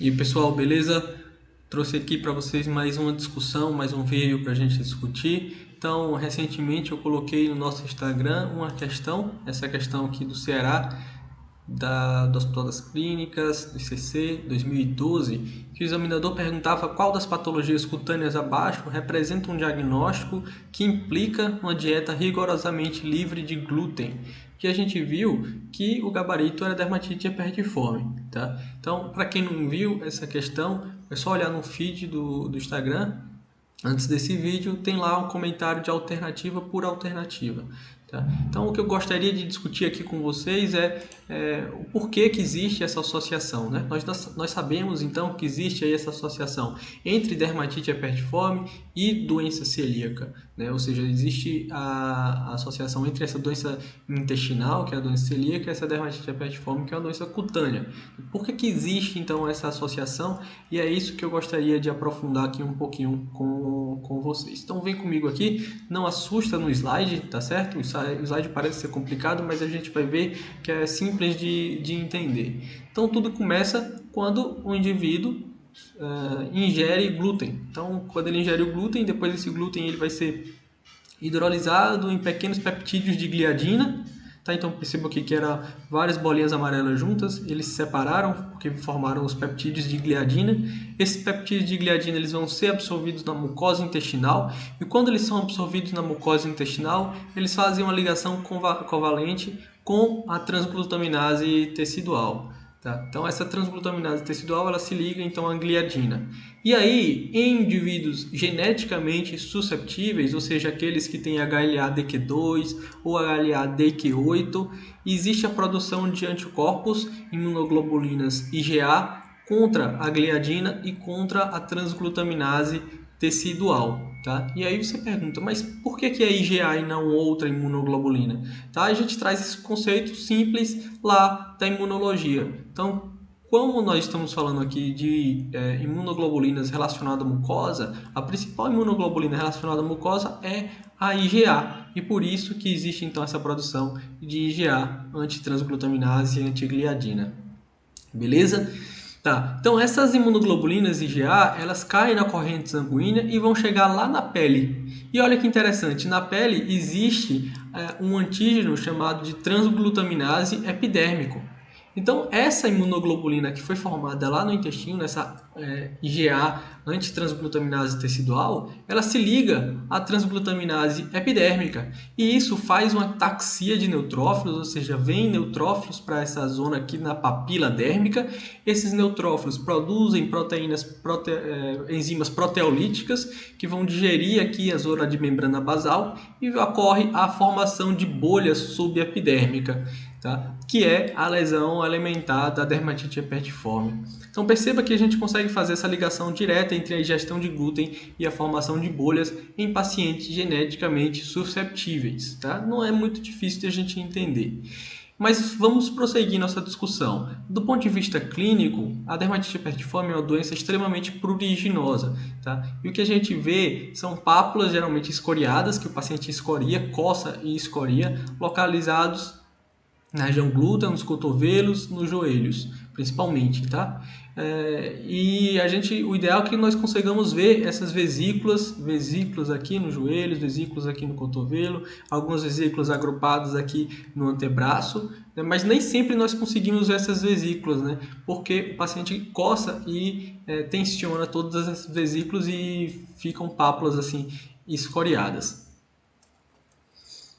E pessoal, beleza? Trouxe aqui para vocês mais uma discussão, mais um vídeo para a gente discutir. Então, recentemente eu coloquei no nosso Instagram uma questão, essa questão aqui do Ceará, do Hospital das Clínicas, do ICC, 2012, que o examinador perguntava qual das patologias cutâneas abaixo representa um diagnóstico que implica uma dieta rigorosamente livre de glúten. Que a gente viu que o gabarito era dermatite herpetiforme, tá? Então, para quem não viu essa questão, é só olhar no feed do Instagram. Antes desse vídeo tem lá um comentário de alternativa por alternativa. Tá? Então o que eu gostaria de discutir aqui com vocês é o porquê que existe essa associação. Né? Nós sabemos então que existe aí essa associação entre dermatite herpetiforme e doença celíaca. Né? Ou seja, existe a associação entre essa doença intestinal, que é a doença celíaca, e essa dermatite herpetiforme, que é a doença cutânea. Por que existe então essa associação? E é isso que eu gostaria de aprofundar aqui um pouquinho com vocês. Então vem comigo aqui, não assusta no slide, tá certo? O slide parece ser complicado, mas a gente vai ver que é simples de entender. Então tudo começa quando o indivíduo ingere glúten. Então quando ele ingere o glúten, depois esse glúten ele vai ser hidrolisado em pequenos peptídeos de gliadina. Tá, então perceba aqui que eram várias bolinhas amarelas juntas, eles se separaram porque formaram os peptídeos de gliadina. Esses peptídeos de gliadina eles vão ser absorvidos na mucosa intestinal e quando eles são absorvidos na mucosa intestinal, eles fazem uma ligação covalente com a transglutaminase tecidual. Tá? Então essa transglutaminase tecidual ela se liga então à gliadina. E aí, em indivíduos geneticamente susceptíveis, ou seja, aqueles que têm HLA-DQ2 ou HLA-DQ8, existe a produção de anticorpos imunoglobulinas IgA contra a gliadina e contra a transglutaminase tecidual. Tá? E aí você pergunta, mas por que é IgA e não outra imunoglobulina? Tá? A gente traz esse conceito simples lá da imunologia. Então, como nós estamos falando aqui de imunoglobulinas relacionadas à mucosa, a principal imunoglobulina relacionada à mucosa é a IgA. E por isso que existe então essa produção de IgA, antitransglutaminase e antigliadina. Beleza? Tá. Então essas imunoglobulinas IgA, elas caem na corrente sanguínea e vão chegar lá na pele. E olha que interessante, na pele existe um antígeno chamado de transglutaminase epidérmico. Então, essa imunoglobulina que foi formada lá no intestino, essa IgA antitransglutaminase tecidual, ela se liga à transglutaminase epidérmica. E isso faz uma ataxia de neutrófilos, ou seja, vem neutrófilos para essa zona aqui na papila dérmica. Esses neutrófilos produzem enzimas proteolíticas que vão digerir aqui a zona de membrana basal e ocorre a formação de bolhas subepidérmica. Tá? Que é a lesão alimentar da dermatite herpetiforme. Então perceba que a gente consegue fazer essa ligação direta entre a ingestão de glúten e a formação de bolhas em pacientes geneticamente susceptíveis. Tá? Não é muito difícil de a gente entender. Mas vamos prosseguir nossa discussão. Do ponto de vista clínico, a dermatite herpetiforme é uma doença extremamente pruriginosa. Tá? E o que a gente vê são pápulas geralmente escoriadas, que o paciente escoria, coça e escoria, localizados na região glútea, nos cotovelos, nos joelhos, principalmente, tá? E o ideal é que nós consigamos ver essas vesículas aqui nos joelhos, vesículas aqui no cotovelo, algumas vesículas agrupadas aqui no antebraço, né? Mas nem sempre nós conseguimos ver essas vesículas, né? Porque o paciente coça e tensiona todas essas vesículas e ficam pápulas assim escoriadas.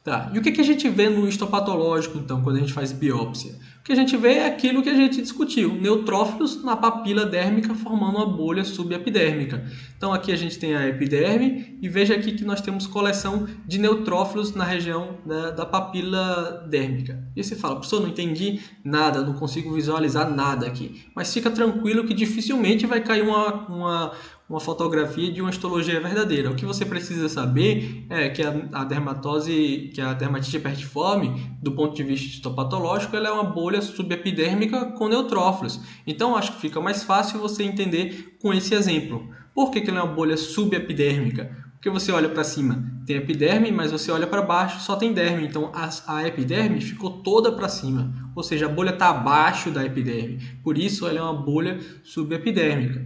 Tá. E o que a gente vê no histopatológico, então, quando a gente faz biópsia? O que a gente vê é aquilo que a gente discutiu, neutrófilos na papila dérmica formando uma bolha subepidérmica. Então, aqui a gente tem a epiderme e veja aqui que nós temos coleção de neutrófilos na região da papila dérmica. E você fala, professor, não entendi nada, não consigo visualizar nada aqui. Mas fica tranquilo que dificilmente vai cair uma fotografia de uma histologia verdadeira. O que você precisa saber é que a dermatite herpetiforme, do ponto de vista histopatológico, ela é uma bolha subepidérmica com neutrófilos. Então, acho que fica mais fácil você entender com esse exemplo. Por que ela é uma bolha subepidérmica? Porque você olha para cima, tem epiderme, mas você olha para baixo, só tem derme. Então a epiderme ficou toda para cima, ou seja, a bolha está abaixo da epiderme. Por isso ela é uma bolha subepidérmica.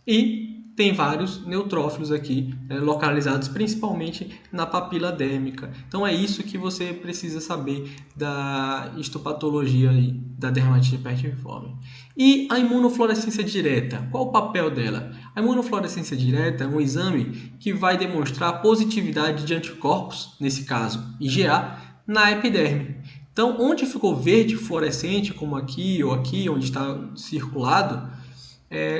E tem vários neutrófilos aqui, localizados principalmente na papila dérmica. Então é isso que você precisa saber da histopatologia aí, da dermatite hipertiforme. E a imunofluorescência direta, qual o papel dela? A imunofluorescência direta é um exame que vai demonstrar a positividade de anticorpos, nesse caso IgA, na epiderme. Então, onde ficou verde fluorescente, como aqui ou aqui, onde está circulado,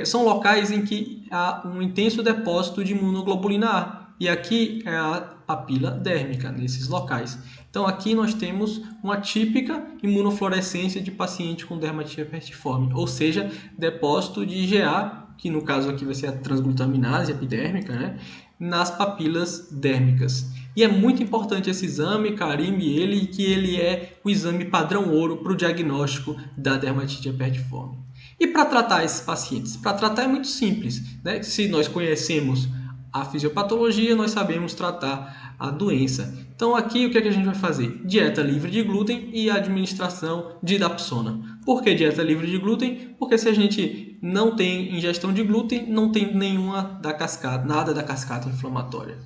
são locais em que há um intenso depósito de imunoglobulina A. E aqui é a papila dérmica, nesses locais. Então aqui nós temos uma típica imunofluorescência de paciente com dermatite hipertiforme, ou seja, depósito de IgA, que no caso aqui vai ser a transglutaminase epidérmica, né, nas papilas dérmicas. E é muito importante esse exame, carimbe ele, que ele é o exame padrão ouro para o diagnóstico da dermatite hipertiforme. E para tratar esses pacientes? Para tratar é muito simples, né? Se nós conhecemos a fisiopatologia, nós sabemos tratar a doença. Então aqui o que é que a gente vai fazer? Dieta livre de glúten e administração de dapsona. Por que dieta livre de glúten? Porque se a gente não tem ingestão de glúten, não tem nada da cascata inflamatória.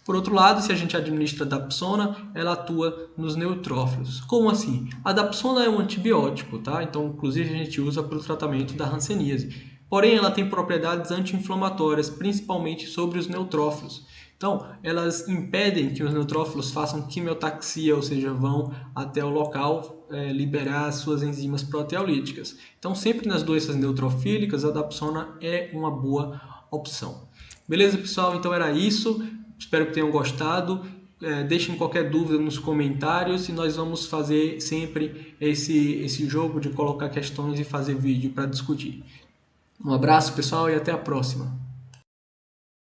Por outro lado, se a gente administra a dapsona, ela atua nos neutrófilos. Como assim? A dapsona é um antibiótico, tá? Então, inclusive, a gente usa para o tratamento da hanseníase. Porém, ela tem propriedades anti-inflamatórias, principalmente sobre os neutrófilos. Então, elas impedem que os neutrófilos façam quimiotaxia, ou seja, vão até o local liberar as suas enzimas proteolíticas. Então, sempre nas doenças neutrofílicas, a dapsona é uma boa opção. Beleza, pessoal? Então, era isso. Espero que tenham gostado. Deixem qualquer dúvida nos comentários e nós vamos fazer sempre esse jogo de colocar questões e fazer vídeo para discutir. Um abraço, pessoal, e até a próxima.